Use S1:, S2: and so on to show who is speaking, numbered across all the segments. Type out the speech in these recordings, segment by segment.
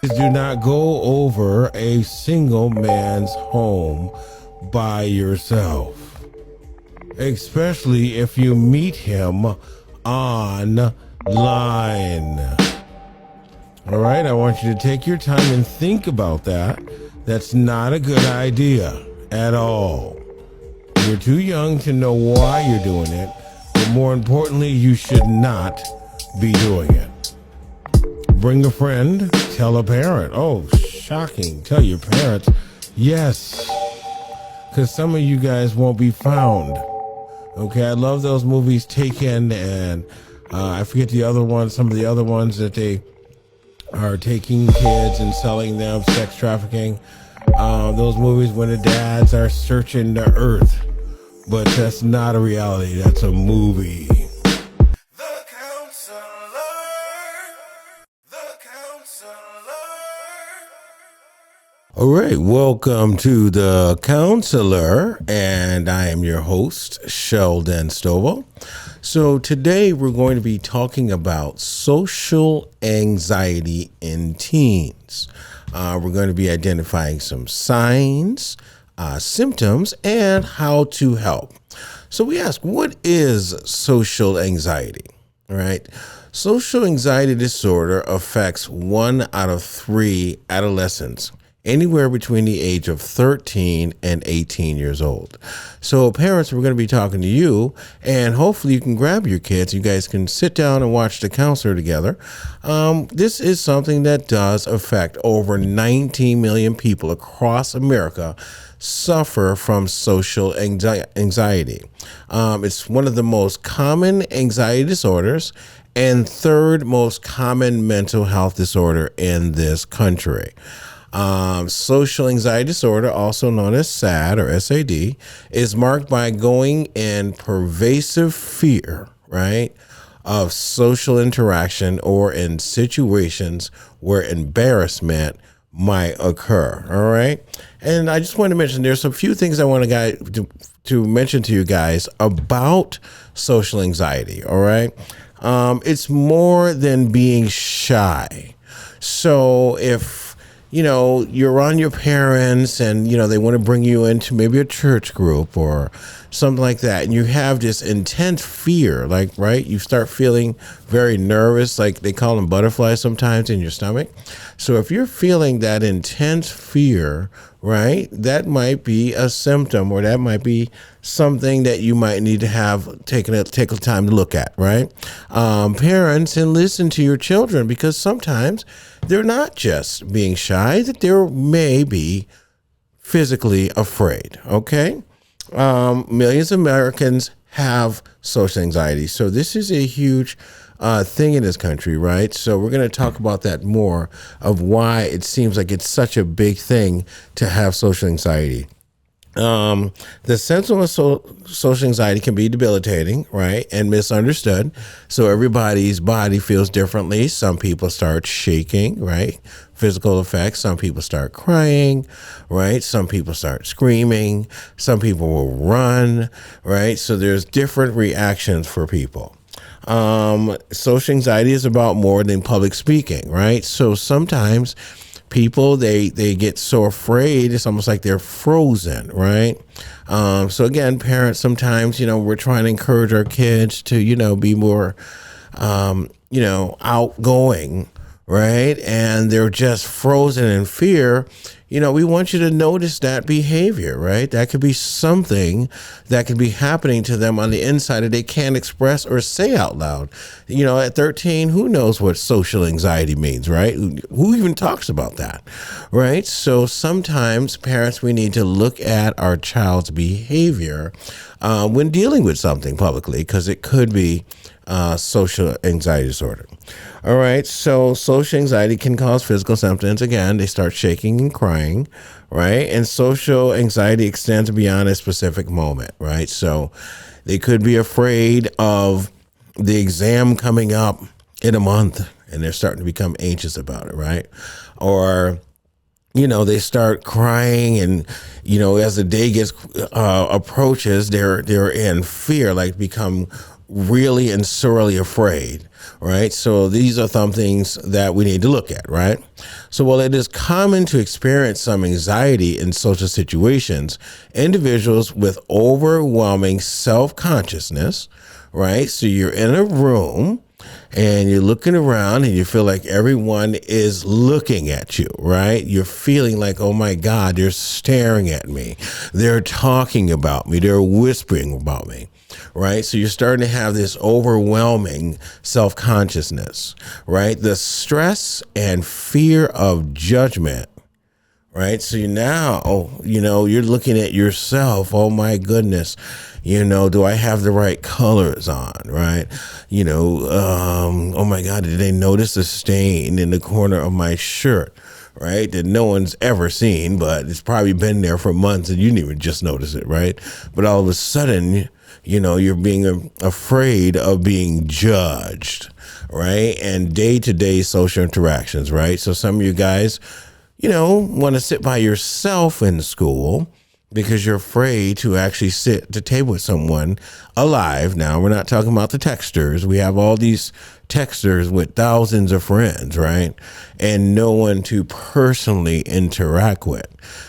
S1: Do not go over a single man's home by yourself, especially if you meet him online. All right, I want you to take your time and think about that. That's not a good idea at all. You're too young to know why you're doing it, but more importantly, you should not be doing it. Bring a friend, tell a parent. Oh, shocking. Tell your parents. Yes, because some of you guys won't be found. Okay, I love those movies, Taken, and I forget the other ones, some of the other ones that they are taking kids and selling them, sex trafficking. Those movies when the dads are searching the earth. But that's not a reality, that's a movie. The counselor. The counselor. All right, welcome to The Counselor, and I am your host, Sheldon Stovall. So today we're going to be talking about social anxiety in teens. We're going to be identifying some signs, symptoms, and how to help. So we ask, what is social anxiety? All right. Social anxiety disorder affects 1 out of 3 adolescents, anywhere between the age of 13 and 18 years old. So parents, we're going to be talking to you, and hopefully you can grab your kids. You guys can sit down and watch The Counselor together. This is something that does affect over 19 million people across America suffer from social anxiety. It's one of the most common anxiety disorders and third most common mental health disorder in this country. Social anxiety disorder, also known as SAD or SAD, is marked by going in pervasive fear, right, of social interaction or in situations where embarrassment might occur. All right. And I just want to mention there's a few things I want to mention to you guys about social anxiety. All right. It's more than being shy. So if you're around your parents and, they want to bring you into maybe a church group or something like that, and you have this intense fear, right? You start feeling very nervous, like they call them butterflies sometimes in your stomach. So if you're feeling that intense fear, right, that might be a symptom, or that might be something that you might need to take a time to look at, right? Parents, and listen to your children, because sometimes they're not just being shy, that they may be physically afraid, okay? Millions of Americans have social anxiety. So this is a huge thing in this country, right? So we're going to talk about that more, of why it seems like it's such a big thing to have social anxiety. The symptom of social anxiety can be debilitating, right, and misunderstood. So everybody's body feels differently. Some people start shaking, right, physical effects. Some people start crying, right. Some people start screaming. Some people will run, right. So there's different reactions for people. Social anxiety is about more than public speaking, right. So sometimes people, they get so afraid, it's almost like they're frozen, right? So again, parents, sometimes, we're trying to encourage our kids to, be more, outgoing, right? And they're just frozen in fear. We want you to notice that behavior, right? That could be something that could be happening to them on the inside that they can't express or say out loud. At 13, who knows what social anxiety means, right? Who even talks about that, right? So sometimes parents, we need to look at our child's behavior when dealing with something publicly, because it could be social anxiety disorder. All right. So social anxiety can cause physical symptoms. Again, they start shaking and crying, right? And social anxiety extends beyond a specific moment, right? So they could be afraid of the exam coming up in a month, and they're starting to become anxious about it, right? Or they start crying, and, as the day approaches, they're in fear, like become really and sorely afraid, right? So these are some things that we need to look at, right? So while it is common to experience some anxiety in social situations, individuals with overwhelming self-consciousness, right? So you're in a room and you're looking around and you feel like everyone is looking at you, right? You're feeling like, oh my God, they're staring at me. They're talking about me. They're whispering about me, right? So you're starting to have this overwhelming self-consciousness, right? The stress and fear of judgment, right? So you're looking at yourself. Oh my goodness. Do I have the right colors on, right? Oh my God, did they notice the stain in the corner of my shirt, right? That no one's ever seen, but it's probably been there for months and you didn't even just notice it, right? But all of a sudden, you're being afraid of being judged, right? And day-to-day social interactions, right? So some of you guys, want to sit by yourself in school because you're afraid to actually sit at the table with someone alive. Now, we're not talking about the texters. We have all these texters with thousands of friends, right? And no one to personally interact with.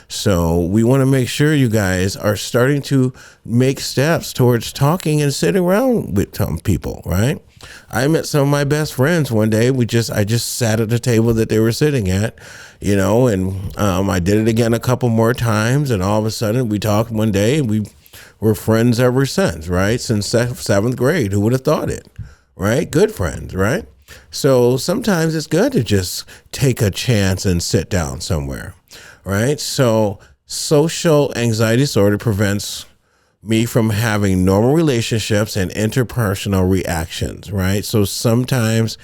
S1: So we want to make sure you guys are starting to make steps towards talking and sitting around with some people, right? I met some of my best friends one day. I just sat at the table that they were sitting at, and I did it again a couple more times. And all of a sudden we talked one day and we were friends ever since, right? Since seventh grade. Who would have thought it, right? Good friends, right? So sometimes it's good to just take a chance and sit down somewhere, right? So social anxiety disorder prevents me from having normal relationships and interpersonal reactions, right? So sometimes,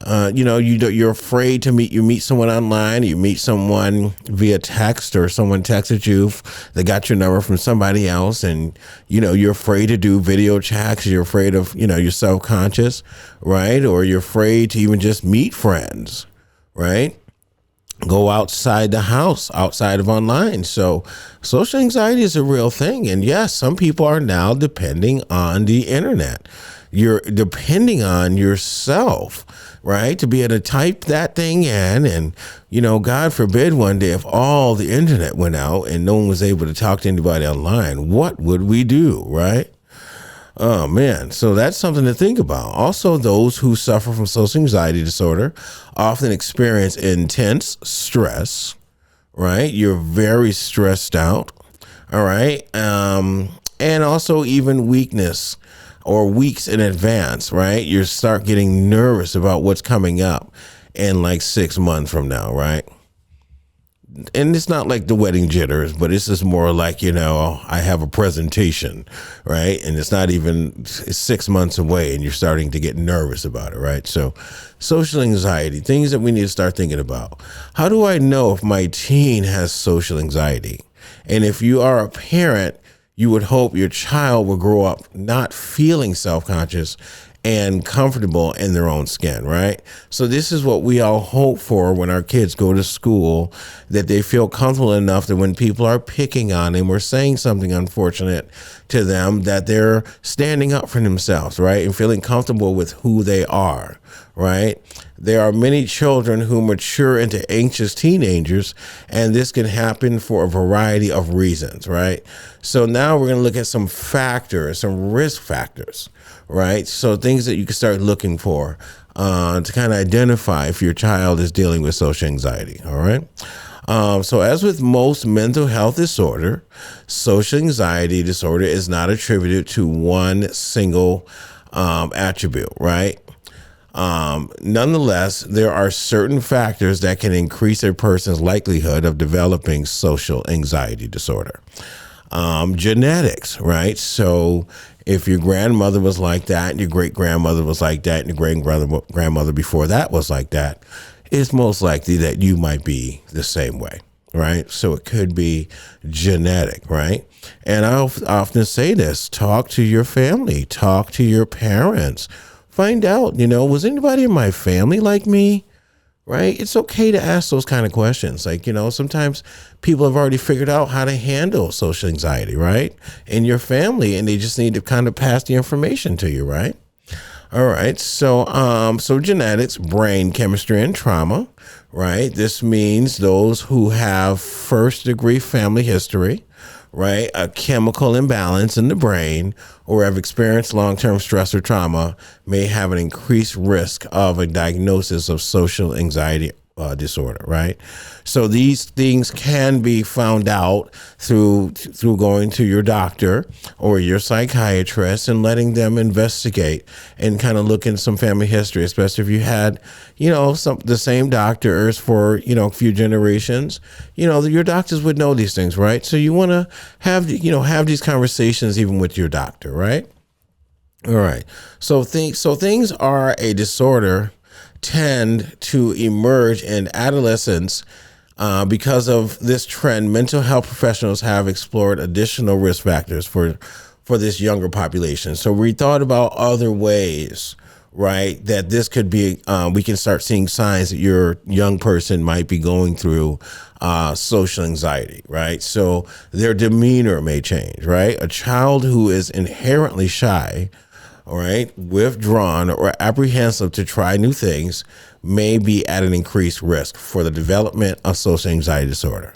S1: you're afraid to meet someone online, you meet someone via text or someone texted you, they got your number from somebody else and, you're afraid to do video chats, you're afraid of, you're self-conscious, right? Or you're afraid to even just meet friends, right? Go outside the house, outside of online. So social anxiety is a real thing. And yes, some people are now depending on the internet. You're depending on yourself, right? To be able to type that thing in and, God forbid one day if all the internet went out and no one was able to talk to anybody online, what would we do, right? Oh, man. So that's something to think about. Also, those who suffer from social anxiety disorder often experience intense stress, right? You're very stressed out. All right. And also even weakness or weeks in advance, right? You start getting nervous about what's coming up in like 6 months from now, right? And it's not like the wedding jitters, but it's just more like, I have a presentation, right? And it's 6 months away and you're starting to get nervous about it, right? So social anxiety, things that we need to start thinking about. How do I know if my teen has social anxiety? And if you are a parent, you would hope your child will grow up not feeling self-conscious and comfortable in their own skin, right? So this is what we all hope for when our kids go to school, that they feel comfortable enough that when people are picking on them or saying something unfortunate to them, that they're standing up for themselves, right? And feeling comfortable with who they are, right? There are many children who mature into anxious teenagers, and this can happen for a variety of reasons, right? So now we're going to look at some factors, some risk factors, right? So things that you can start looking for to kind of identify if your child is dealing with social anxiety, all right? So as with most mental health disorder, social anxiety disorder is not attributed to one single attribute, right? Nonetheless, there are certain factors that can increase a person's likelihood of developing social anxiety disorder. Genetics, right? So if your grandmother was like that, and your great-grandmother was like that, and your great-grandmother before that was like that, it's most likely that you might be the same way, right? So it could be genetic, right? And I often say this, talk to your family, talk to your parents, find out, was anybody in my family like me? right? It's okay to ask those kind of questions. Like, sometimes people have already figured out how to handle social anxiety, right? In your family, and they just need to kind of pass the information to you, right? All right. So genetics, brain chemistry, and trauma, right? This means those who have first degree family history, right? A chemical imbalance in the brain, or have experienced long-term stress or trauma may have an increased risk of a diagnosis of social anxiety disorder, right? So these things can be found out through going to your doctor or your psychiatrist and letting them investigate and kind of look in some family history, especially if you had, the same doctors for, a few generations. Your doctors would know these things, right? So you want to have these conversations even with your doctor, right? All right. So things are a disorder tend to emerge in adolescence. Because of this trend, mental health professionals have explored additional risk factors for this younger population. So we thought about other ways, right, that this could be, we can start seeing signs that your young person might be going through social anxiety, right? So their demeanor may change, right? A child who is inherently shy, all right, withdrawn or apprehensive to try new things may be at an increased risk for the development of social anxiety disorder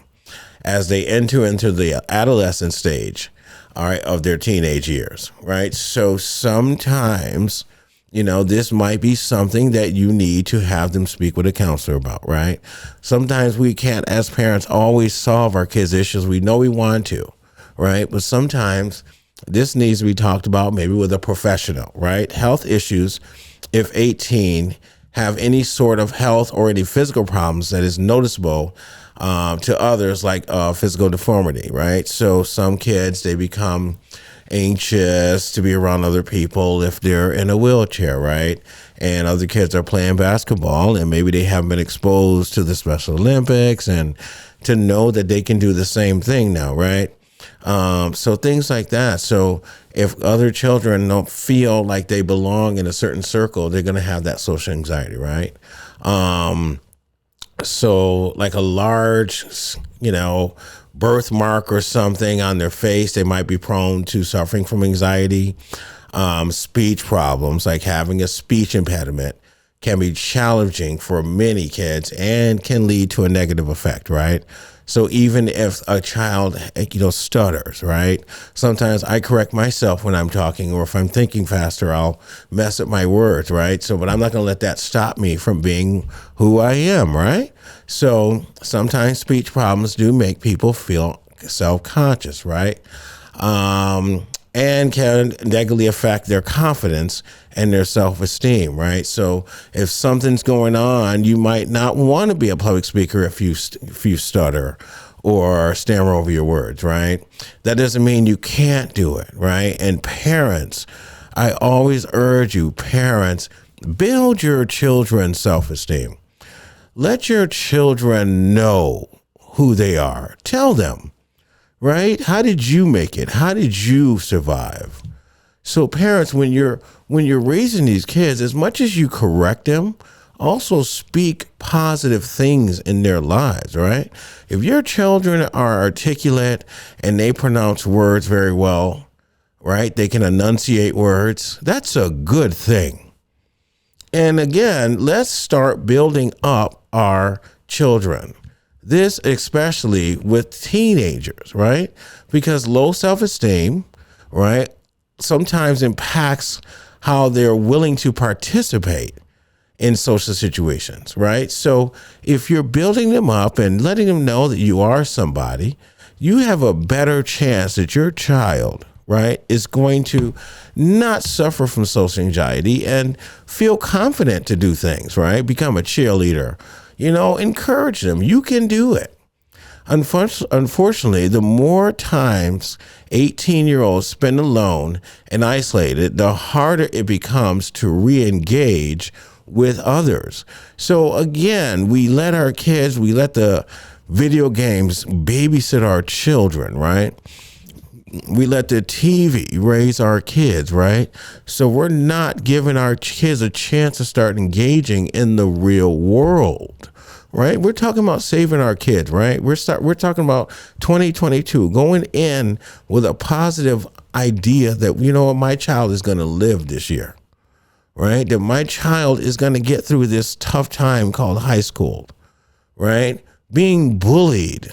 S1: as they enter into the adolescent stage, all right, of their teenage years, right? So sometimes, this might be something that you need to have them speak with a counselor about, right? Sometimes we can't, as parents, always solve our kids' issues. We know we want to, right? But sometimes this needs to be talked about maybe with a professional, right? Health issues, if 18, have any sort of health or any physical problems that is noticeable to others, like physical deformity, right? So some kids, they become anxious to be around other people if they're in a wheelchair, right? And other kids are playing basketball and maybe they haven't been exposed to the Special Olympics and to know that they can do the same thing now, right? So things like that. So if other children don't feel like they belong in a certain circle, they're going to have that social anxiety, right? So like a large, birthmark or something on their face, they might be prone to suffering from anxiety. Speech problems, like having a speech impediment, can be challenging for many kids and can lead to a negative effect, right? So even if a child, stutters, right? Sometimes I correct myself when I'm talking, or if I'm thinking faster, I'll mess up my words, right? So, but I'm not going to let that stop me from being who I am, right? So sometimes speech problems do make people feel self-conscious, right? And can negatively affect their confidence and their self-esteem, right? So if something's going on, you might not want to be a public speaker if you stutter or stammer over your words, right? That doesn't mean you can't do it, right? And parents, I always urge you, parents, build your children's self-esteem. Let your children know who they are. Tell them. Right? How did you make it? How did you survive? So parents, when you're raising these kids, as much as you correct them, also speak positive things in their lives, right? If your children are articulate and they pronounce words very well, right? They can enunciate words. That's a good thing. And again, let's start building up our children. This especially with teenagers, right? Because low self-esteem, right, sometimes impacts how they're willing to participate in social situations, right? So if you're building them up and letting them know that you are somebody, you have a better chance that your child, right, is going to not suffer from social anxiety and feel confident to do things, right? Become a cheerleader. Encourage them. You can do it. Unfortunately, the more times 18-year-olds spend alone and isolated, the harder it becomes to re-engage with others. So again, we let the video games babysit our children, right? we let the TV raise our kids, right? So we're not giving our kids a chance to start engaging in the real world, right? We're talking about saving our kids, right? We're talking about 2022, going in with a positive idea that, you know what, my child is going to live this year, right? That my child is going to get through this tough time called high school, right? Being bullied.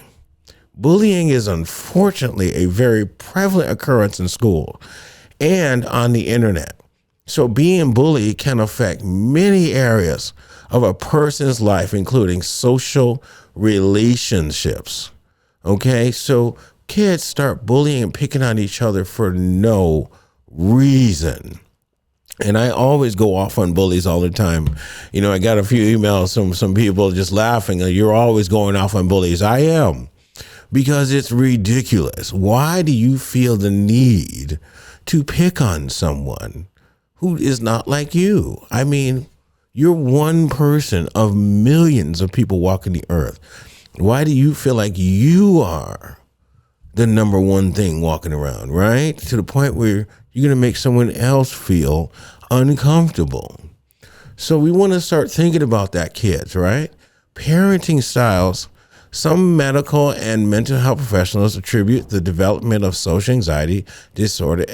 S1: Bullying is unfortunately a very prevalent occurrence in school and on the internet. So being bullied can affect many areas of a person's life, including social relationships. Okay, so kids start bullying and picking on each other for no reason. And I always go off on bullies all the time. You know, I got a few emails from some people just laughing. You're always going off on bullies. I am, because it's ridiculous. Why do you feel the need to pick on someone who is not like you? I mean, you're one person of millions of people walking the earth. Why do you feel like you are the number one thing walking around, right? To the point where you're going to make someone else feel uncomfortable. So we want to start thinking about that, kids, right? Parenting styles. Some medical and mental health professionals attribute the development of social anxiety disorder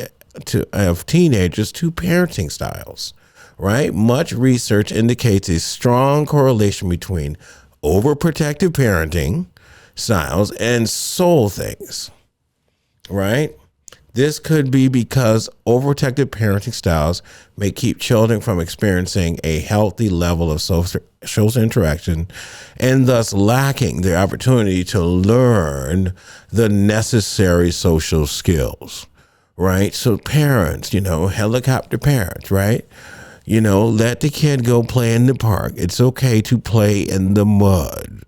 S1: of teenagers to parenting styles, right? Much research indicates a strong correlation between overprotective parenting styles and soul things, right? This could be because overprotective parenting styles may keep children from experiencing a healthy level of social interaction and thus lacking the opportunity to learn the necessary social skills, right? So parents, helicopter parents, right? Let the kid go play in the park. It's okay to play in the mud,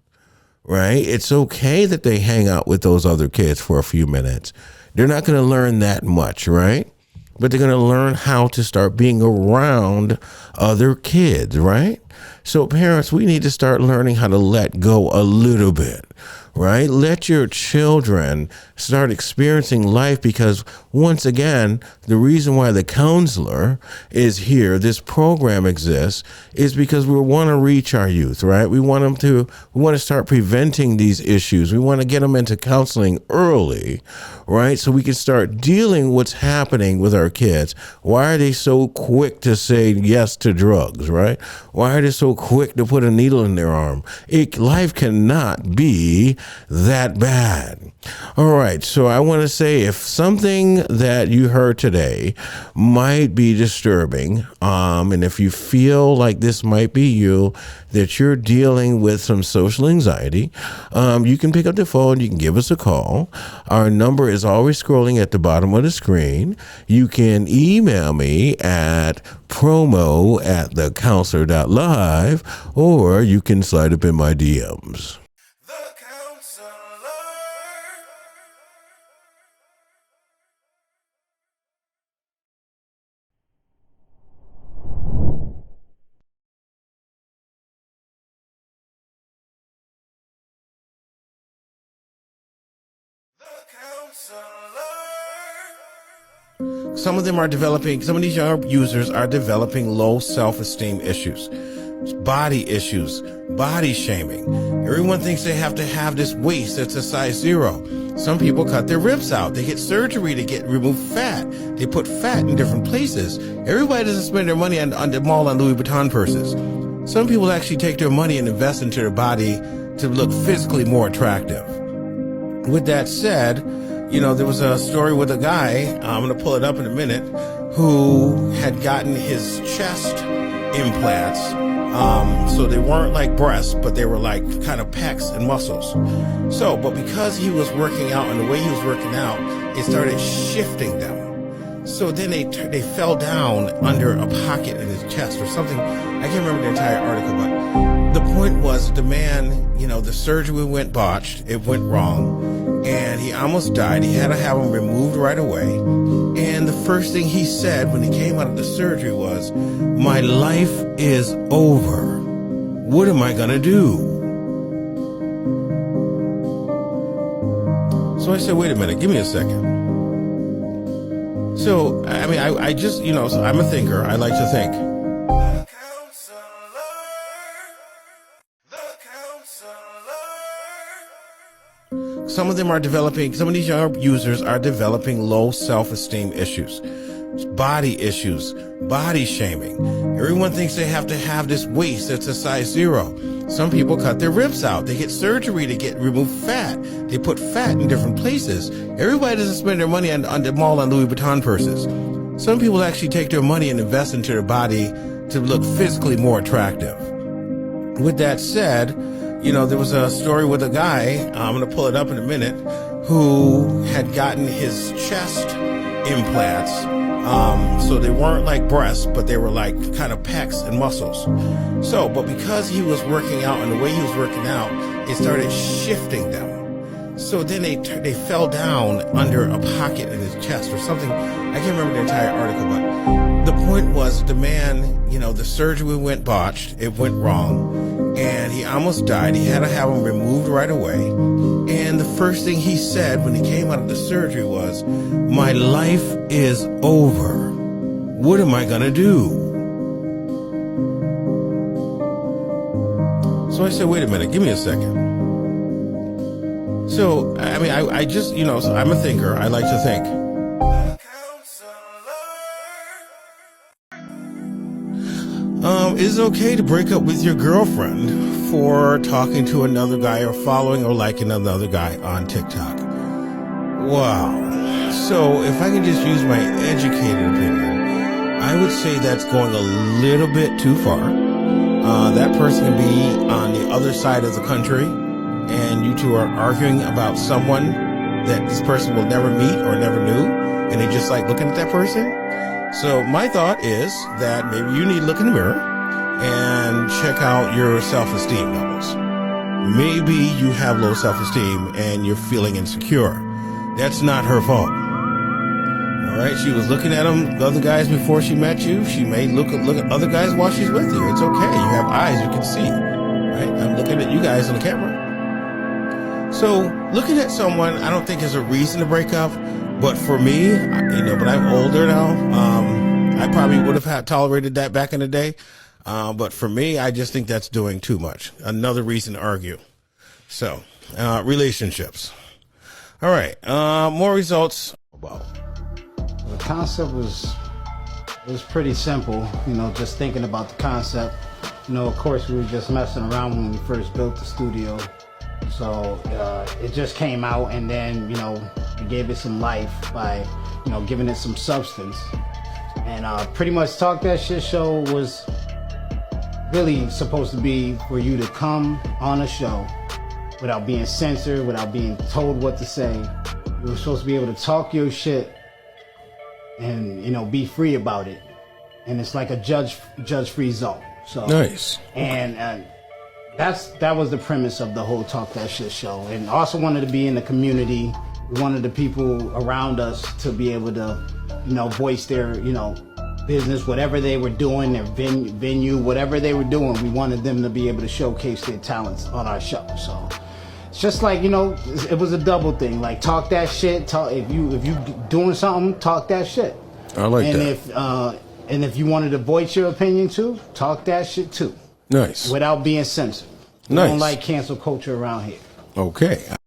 S1: right? It's okay that they hang out with those other kids for a few minutes. They're not going to learn that much, right? But they're going to learn how to start being around other kids, right? So parents, we need to start learning how to let go a little bit, right? Let your children start experiencing life, because once again, the reason why the counselor is here, this program exists, is because we want to reach our youth, right? We want to start preventing these issues. We want to get them into counseling early, right? So we can start dealing with what's happening with our kids. Why are they so quick to say yes to drugs, right? Why are they so quick to put a needle in their arm? Life cannot be that bad. All right. So I want to say, if something that you heard today might be disturbing, and if you feel like this might be you, that you're dealing with some social anxiety, you can pick up the phone. You can give us a call. Our number is always scrolling at the bottom of the screen. You can email me at promo@thecounselor.live, or you can slide up in my DMs. The Counselor. Some of these young users are developing low self-esteem issues, body issues, body shaming. Everyone thinks they have to have this waist that's a size 0. Some people cut their ribs out. They get surgery to remove fat. They put fat in different places. Everybody doesn't spend their money on the mall on Louis Vuitton purses. Some people actually take their money and invest into their body to look physically more attractive. With that said, there was a story with a guy, I'm going to pull it up in a minute, who had gotten his chest implants. So they weren't like breasts, but they were like kind of pecs and muscles. But because he was working out, and the way he was working out, it started shifting them. So then they fell down under a pocket in his chest or something. I can't remember the entire article, but the point was the man, the surgery went botched. It went wrong. And he almost died. He had to have him removed right away. And the first thing he said when he came out of the surgery was, "My life is over. What am I going to do?" So I said, wait a minute, give me a second. So, I mean, I just, so I'm a thinker. I like to think. The counselor. Some of them are developing, some of these young users are developing low self-esteem issues, body issues, body shaming. Everyone thinks they have to have this waist that's a size 0. Some people cut their ribs out. They get surgery to remove fat. They put fat in different places. Everybody doesn't spend their money on the mall on Louis Vuitton purses. Some people actually take their money and invest into their body to look physically more attractive. With that said, there was a story with a guy, I'm going to pull it up in a minute, who had gotten his chest implants. So they weren't like breasts, but they were like kind of pecs and muscles. But because he was working out and the way he was working out, it started shifting them. So then they fell down under a pocket in his chest or something. I can't remember the entire article, but the point was the man, the surgery went botched. It went wrong and he almost died. He had to have him removed right away. And the first thing he said when he came out of the surgery was, "My life is over. What am I gonna do?" So I said, wait a minute, give me a second. So, I mean, I just, so I'm a thinker. I like to think. Is it okay to break up with your girlfriend for talking to another guy or following or liking another guy on TikTok? Wow. So if I can just use my educated opinion, I would say that's going a little bit too far. That person can be on the other side of the country and you two are arguing about someone that this person will never meet or never knew, and they just like looking at that person. So my thought is that maybe you need to look in the mirror and check out your self-esteem levels. Maybe you have low self-esteem and you're feeling insecure. That's not her fault. All right, she was looking at the other guys before she met you. She may look at other guys while she's with you. It's okay. You have eyes, you can see. Right? I'm looking at you guys on the camera. So looking at someone, I don't think is a reason to break up. But for me, but I'm older now. I probably would have tolerated that back in the day. But for me, I just think that's doing too much. Another reason to argue. So, relationships. All right. More results.
S2: The concept was pretty simple. Just thinking about the concept. Of course, we were just messing around when we first built the studio. So it just came out, and then we gave it some life by giving it some substance. And pretty much Talk That Shit show was really supposed to be for you to come on a show without being censored, without being told what to say. You were supposed to be able to talk your shit and be free about it. And it's like a judge-free zone. So
S1: nice.
S2: And that was the premise of the whole Talk That Shit show. And also wanted to be in the community. We wanted the people around us to be able to, voice their, business, whatever they were doing, their venue, whatever they were doing. We wanted them to be able to showcase their talents on our show. So it's just like, it was a double thing. Like, talk that shit. If you doing something, talk that shit.
S1: I like that.
S2: And if you wanted to voice your opinion too, talk that shit too.
S1: Nice.
S2: Without being censored. We
S1: Nice.
S2: don't like cancel culture around here.
S1: Okay.